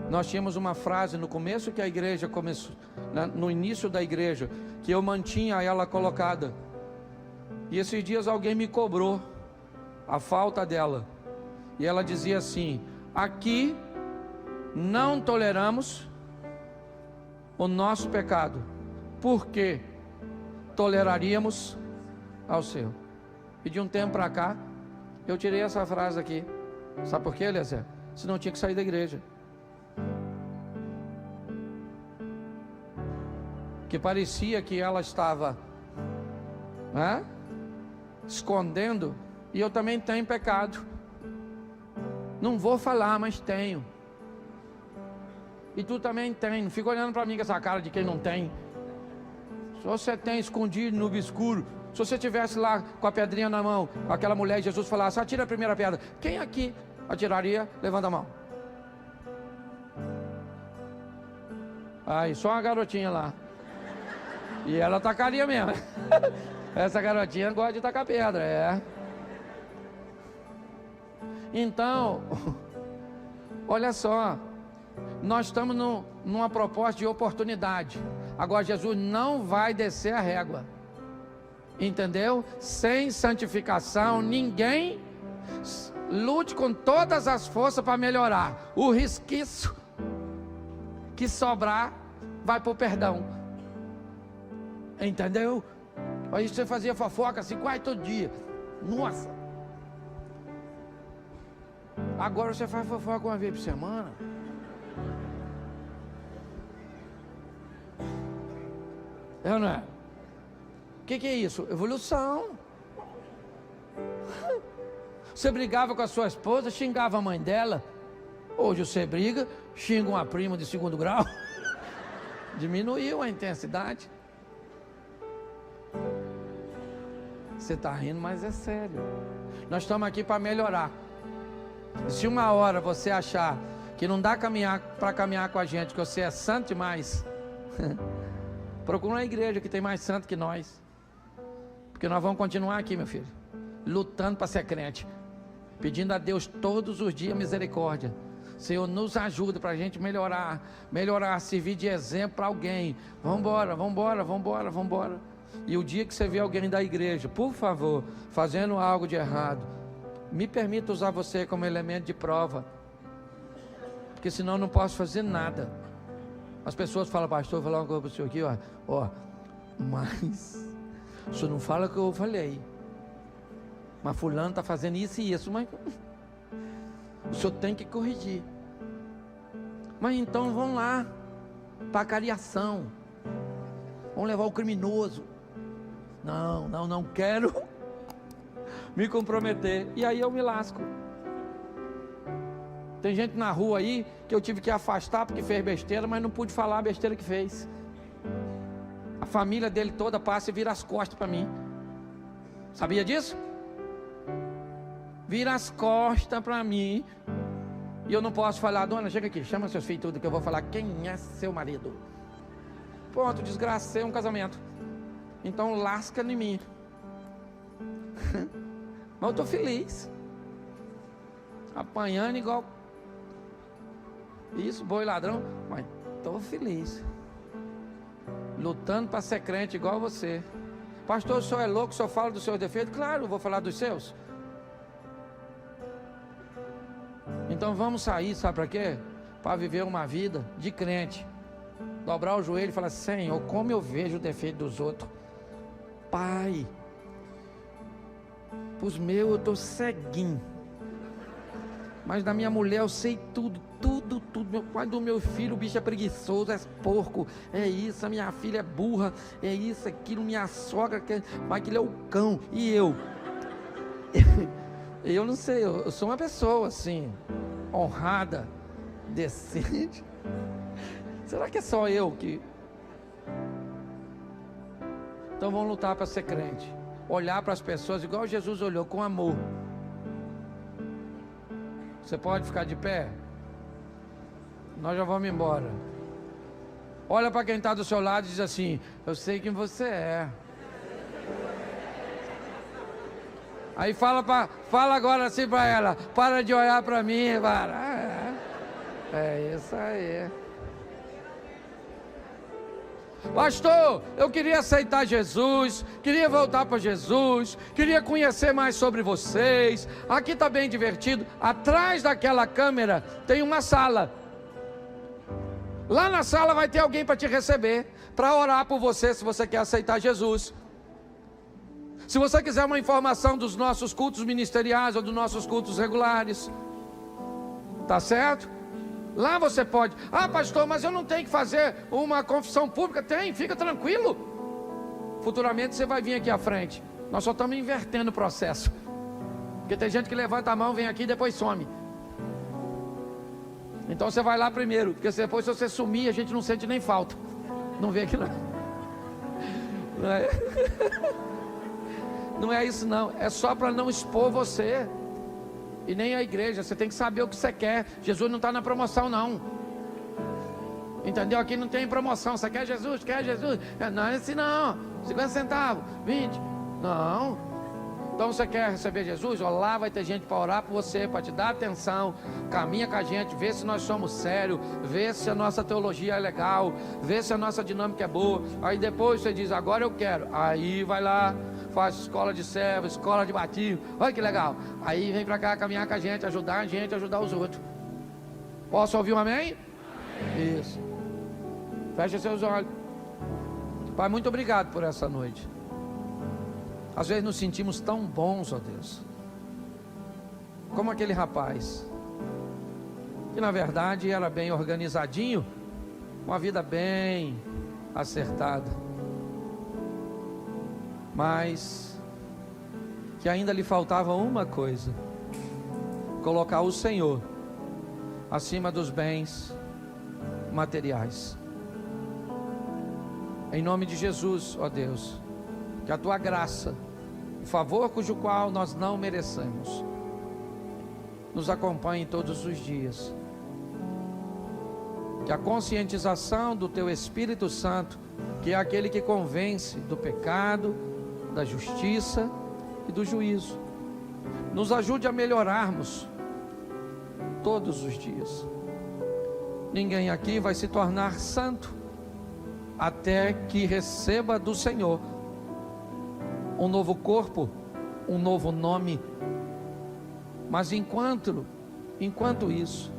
A: Nós tínhamos uma frase no começo que a igreja começou, no início da igreja, que eu mantinha ela colocada, e esses dias alguém me cobrou a falta dela, e ela dizia assim: aqui não toleramos o nosso pecado, porque toleraríamos ao seu. E de um tempo para cá, eu tirei essa frase aqui. Sabe por quê, Eliezer? Senão eu tinha que sair da igreja. Que parecia que ela estava escondendo, e eu também tenho pecado. Não vou falar, mas tenho. E tu também tem. Não fica olhando para mim com essa cara de quem não tem. Se você tem escondido no obscuro, se você estivesse lá com a pedrinha na mão, aquela mulher e Jesus falasse: atira a primeira pedra, quem aqui atiraria? Levanta a mão. Aí, só uma garotinha lá. E ela tacaria mesmo. Essa garotinha gosta de tacar pedra, Então, olha só, nós estamos numa proposta de oportunidade. Agora Jesus não vai descer a régua, entendeu? Sem santificação, ninguém lute com todas as forças para melhorar. O resquício que sobrar vai para o perdão, entendeu? Aí você fazia fofoca assim quase todo dia. Nossa! Agora você faz fofoca uma vez por semana. É ou não é? O que é isso? Evolução. Você brigava com a sua esposa, xingava a mãe dela. Hoje você briga, xinga uma prima de 2º grau. Diminuiu a intensidade. Você está rindo, mas é sério. Nós estamos aqui para melhorar. Se uma hora você achar que não dá para caminhar com a gente, que você é santo demais, procura uma igreja que tem mais santo que nós. Porque nós vamos continuar aqui, meu filho, lutando para ser crente, pedindo a Deus todos os dias misericórdia. Senhor, nos ajuda para a gente melhorar, servir de exemplo para alguém. Vamos embora. E o dia que você vê alguém da igreja, por favor, fazendo algo de errado, me permita usar você como elemento de prova, porque senão eu não posso fazer nada. As pessoas falam: pastor, vou falar uma coisa para o senhor aqui, ó, mas o senhor não fala o que eu falei, mas fulano está fazendo isso e isso, mas O senhor tem que corrigir. Mas então vamos lá, para a cariação. Vamos levar o criminoso. Não quero me comprometer. E aí eu me lasco. Tem gente na rua aí que eu tive que afastar porque fez besteira, mas não pude falar a besteira que fez. A família dele toda passa e vira as costas para mim. Sabia disso? Vira as costas para mim. E eu não posso falar: dona, chega aqui, chama seus filhos tudo, que eu vou falar quem é seu marido. Pronto, desgracei um casamento. Então lasca em mim. Mas eu estou feliz. Apanhando igual isso, boi ladrão. Mas estou feliz. Lutando para ser crente igual você. Pastor, o senhor é louco, o senhor fala dos seus defeitos? Claro, eu vou falar dos seus. Então vamos sair, sabe para quê? Para viver uma vida de crente. Dobrar o joelho e falar: Senhor, como eu vejo o defeito dos outros. Pai, os meus eu estou ceguinho. Mas da minha mulher eu sei tudo. Meu pai do meu filho, o bicho é preguiçoso, é porco, é isso, a minha filha é burra, é isso, aquilo, minha sogra, mas aquilo é o cão, e eu? Eu não sei, eu sou uma pessoa assim, honrada, decente. Será que é só eu que... Então vamos lutar para ser crente. Olhar para as pessoas igual Jesus olhou, com amor. Você pode ficar de pé? Nós já vamos embora. Olha para quem está do seu lado e diz assim: eu sei quem você é. Aí fala agora assim para ela: para de olhar para mim, para. É isso aí. Pastor, eu queria aceitar Jesus, queria voltar para Jesus, queria conhecer mais sobre vocês. Aqui está bem divertido. Atrás daquela câmera tem uma sala. Lá na sala vai ter alguém para te receber, para orar por você, se você quer aceitar Jesus. Se você quiser uma informação dos nossos cultos ministeriais ou dos nossos cultos regulares, tá certo? Lá você pode. Ah, pastor, mas eu não tenho que fazer uma confissão pública. Tem, fica tranquilo. Futuramente você vai vir aqui à frente. Nós só estamos invertendo o processo. Porque tem gente que levanta a mão, vem aqui e depois some. Então você vai lá primeiro, porque depois, se você sumir, a gente não sente nem falta. Não vê aqui não. Não é, não é isso não. É só para não expor você. E nem a igreja. Você tem que saber o que você quer. Jesus não está na promoção não. Entendeu? Aqui não tem promoção. Você quer Jesus? Quer Jesus? Não é assim não. 50 centavos, 20. Não. Então você quer receber Jesus? Ó, lá vai ter gente para orar por você, para te dar atenção. Caminha com a gente, vê se nós somos sérios, vê se a nossa teologia é legal, vê se a nossa dinâmica é boa. Aí depois você diz: agora eu quero. Aí vai lá, faz escola de servo, escola de batismo. Olha que legal. Aí vem para cá caminhar com a gente, ajudar os outros. Posso ouvir um amém? Amém. Isso. Feche seus olhos. Pai, muito obrigado por essa noite. Às vezes nos sentimos tão bons, ó Deus, como aquele rapaz, que na verdade era bem organizadinho, uma vida bem acertada, mas que ainda lhe faltava uma coisa: colocar o Senhor acima dos bens materiais. Em nome de Jesus, ó Deus, que a tua graça, o favor cujo qual nós não merecemos, nos acompanhe todos os dias. Que a conscientização do teu Espírito Santo, que é aquele que convence do pecado, da justiça e do juízo, nos ajude a melhorarmos todos os dias. Ninguém aqui vai se tornar santo até que receba do Senhor um novo corpo, um novo nome. Mas enquanto isso,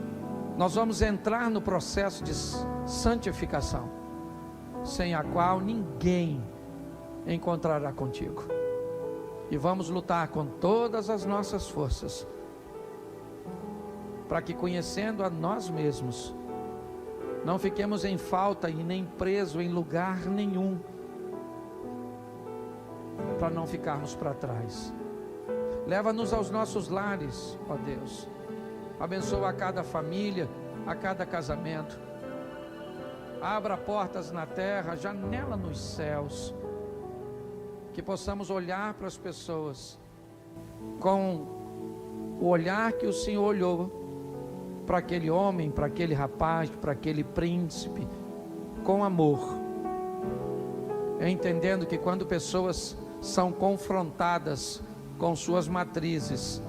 A: nós vamos entrar no processo de santificação, sem a qual ninguém encontrará contigo. E vamos lutar com todas as nossas forças para que, conhecendo a nós mesmos, não fiquemos em falta e nem presos em lugar nenhum, para não ficarmos para trás. Leva-nos aos nossos lares, ó Deus. Abençoa a cada família, a cada casamento. Abra portas na terra, janela nos céus. Que possamos olhar para as pessoas com o olhar que o Senhor olhou para aquele homem, para aquele rapaz, para aquele príncipe, com amor, entendendo que quando pessoas são confrontadas com suas matrizes,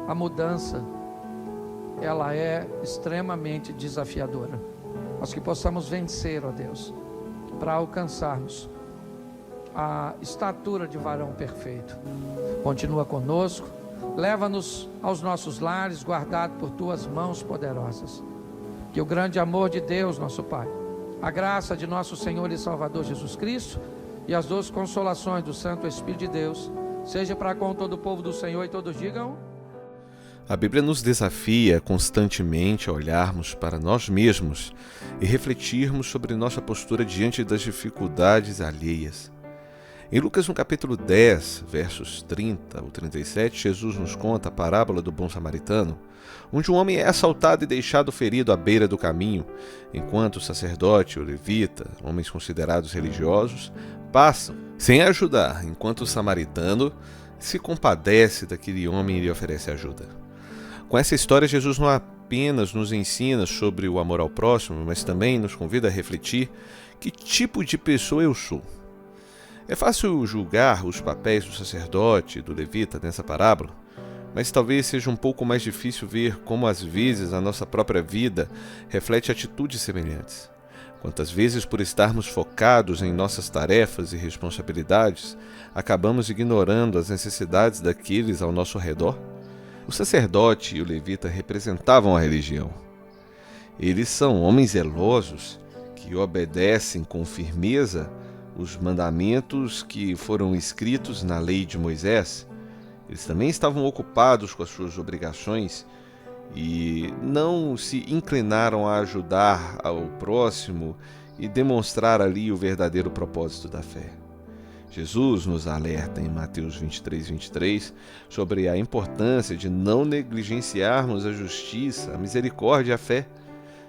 A: a mudança, ela é extremamente desafiadora. Mas que possamos vencer, ó Deus, para alcançarmos a estatura de varão perfeito. Continua conosco, leva-nos aos nossos lares, guardado por tuas mãos poderosas. Que o grande amor de Deus, nosso Pai, a graça de nosso Senhor e Salvador Jesus Cristo e as doces consolações do Santo Espírito de Deus seja para com todo o povo do Senhor, e todos digam:
B: A Bíblia nos desafia constantemente a olharmos para nós mesmos e refletirmos sobre nossa postura diante das dificuldades alheias. Em Lucas, no capítulo 10, versos 30 ao 37, Jesus nos conta a parábola do bom samaritano, onde um homem é assaltado e deixado ferido à beira do caminho, enquanto o sacerdote e o levita, homens considerados religiosos, passam sem ajudar, enquanto o samaritano se compadece daquele homem e lhe oferece ajuda. Com essa história, Jesus não apenas nos ensina sobre o amor ao próximo, mas também nos convida a refletir que tipo de pessoa eu sou. É fácil julgar os papéis do sacerdote e do levita nessa parábola, mas talvez seja um pouco mais difícil ver como às vezes a nossa própria vida reflete atitudes semelhantes. Quantas vezes, por estarmos focados em nossas tarefas e responsabilidades, acabamos ignorando as necessidades daqueles ao nosso redor? O sacerdote e o levita representavam a religião. Eles são homens zelosos que obedecem com firmeza os mandamentos que foram escritos na lei de Moisés. Eles também estavam ocupados com as suas obrigações e não se inclinaram a ajudar ao próximo e demonstrar ali o verdadeiro propósito da fé. Jesus nos alerta em Mateus 23 sobre a importância de não negligenciarmos a justiça, a misericórdia e a fé.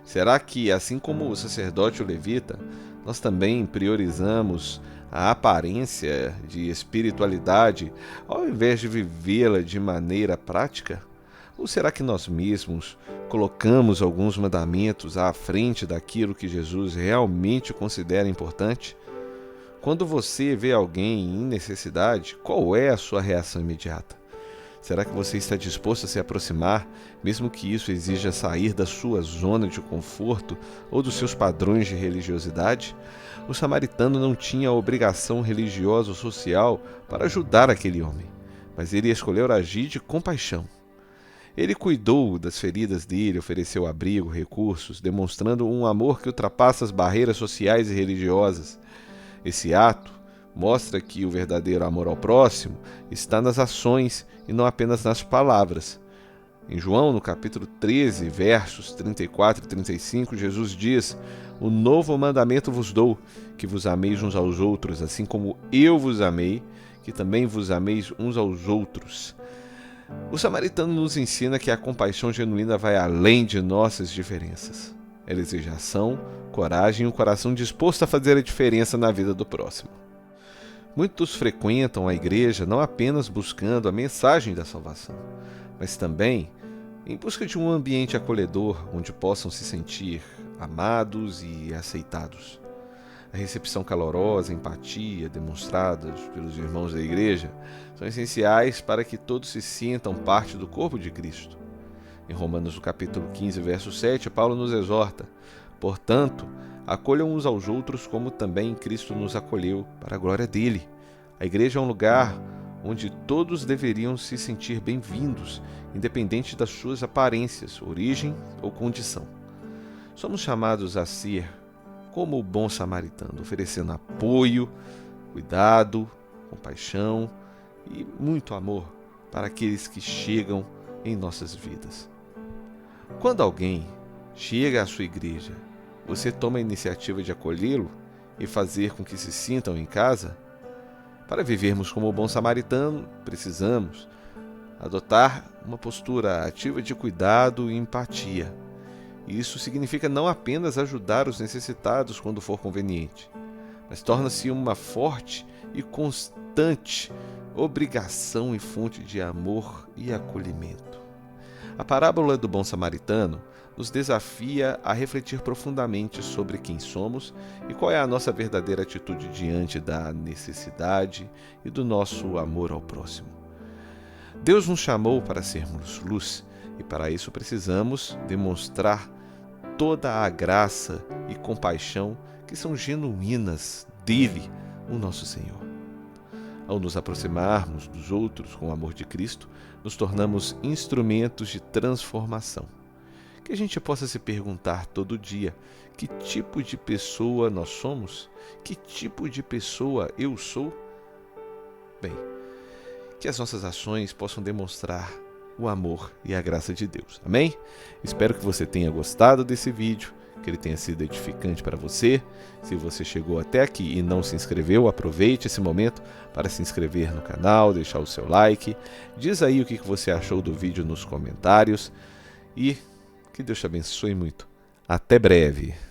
B: Será que, assim como o sacerdote e o levita, nós também priorizamos a aparência de espiritualidade ao invés de vivê-la de maneira prática? Ou será que nós mesmos colocamos alguns mandamentos à frente daquilo que Jesus realmente considera importante? Quando você vê alguém em necessidade, qual é a sua reação imediata? Será que você está disposto a se aproximar, mesmo que isso exija sair da sua zona de conforto ou dos seus padrões de religiosidade? O samaritano não tinha a obrigação religiosa ou social para ajudar aquele homem, mas ele escolheu agir de compaixão. Ele cuidou das feridas dele, ofereceu abrigo, recursos, demonstrando um amor que ultrapassa as barreiras sociais e religiosas. Esse ato mostra que o verdadeiro amor ao próximo está nas ações e não apenas nas palavras. Em João, no capítulo 13, versos 34 e 35, Jesus diz: "O novo mandamento vos dou, que vos ameis uns aos outros, assim como eu vos amei, que também vos ameis uns aos outros." O samaritano nos ensina que a compaixão genuína vai além de nossas diferenças. Ela exige ação, coragem e um coração disposto a fazer a diferença na vida do próximo. Muitos frequentam a igreja não apenas buscando a mensagem da salvação, mas também em busca de um ambiente acolhedor onde possam se sentir amados e aceitados. A recepção calorosa, a empatia demonstradas pelos irmãos da igreja são essenciais para que todos se sintam parte do corpo de Cristo. Em Romanos, no capítulo 15, verso 7, Paulo nos exorta: "Portanto, acolham uns aos outros como também Cristo nos acolheu para a glória dele." A igreja é um lugar onde todos deveriam se sentir bem-vindos, independente das suas aparências, origem ou condição. Somos chamados a ser como o bom samaritano, oferecendo apoio, cuidado, compaixão e muito amor para aqueles que chegam em nossas vidas. Quando alguém chega à sua igreja, você toma a iniciativa de acolhê-lo e fazer com que se sintam em casa? Para vivermos como o bom samaritano, precisamos adotar uma postura ativa de cuidado e empatia. Isso significa não apenas ajudar os necessitados quando for conveniente, mas torna-se uma forte e constante obrigação e fonte de amor e acolhimento. A parábola do bom samaritano nos desafia a refletir profundamente sobre quem somos e qual é a nossa verdadeira atitude diante da necessidade e do nosso amor ao próximo. Deus nos chamou para sermos luz e para isso precisamos demonstrar toda a graça e compaixão que são genuínas dele, o nosso Senhor. Ao nos aproximarmos dos outros com o amor de Cristo, nos tornamos instrumentos de transformação. Que a gente possa se perguntar todo dia: que tipo de pessoa nós somos? Que tipo de pessoa eu sou? Bem, que as nossas ações possam demonstrar o amor e a graça de Deus. Amém? Espero que você tenha gostado desse vídeo, que ele tenha sido edificante para você. Se você chegou até aqui e não se inscreveu, aproveite esse momento para se inscrever no canal, deixar o seu like. Diz aí o que você achou do vídeo nos comentários e que Deus te abençoe muito. Até breve!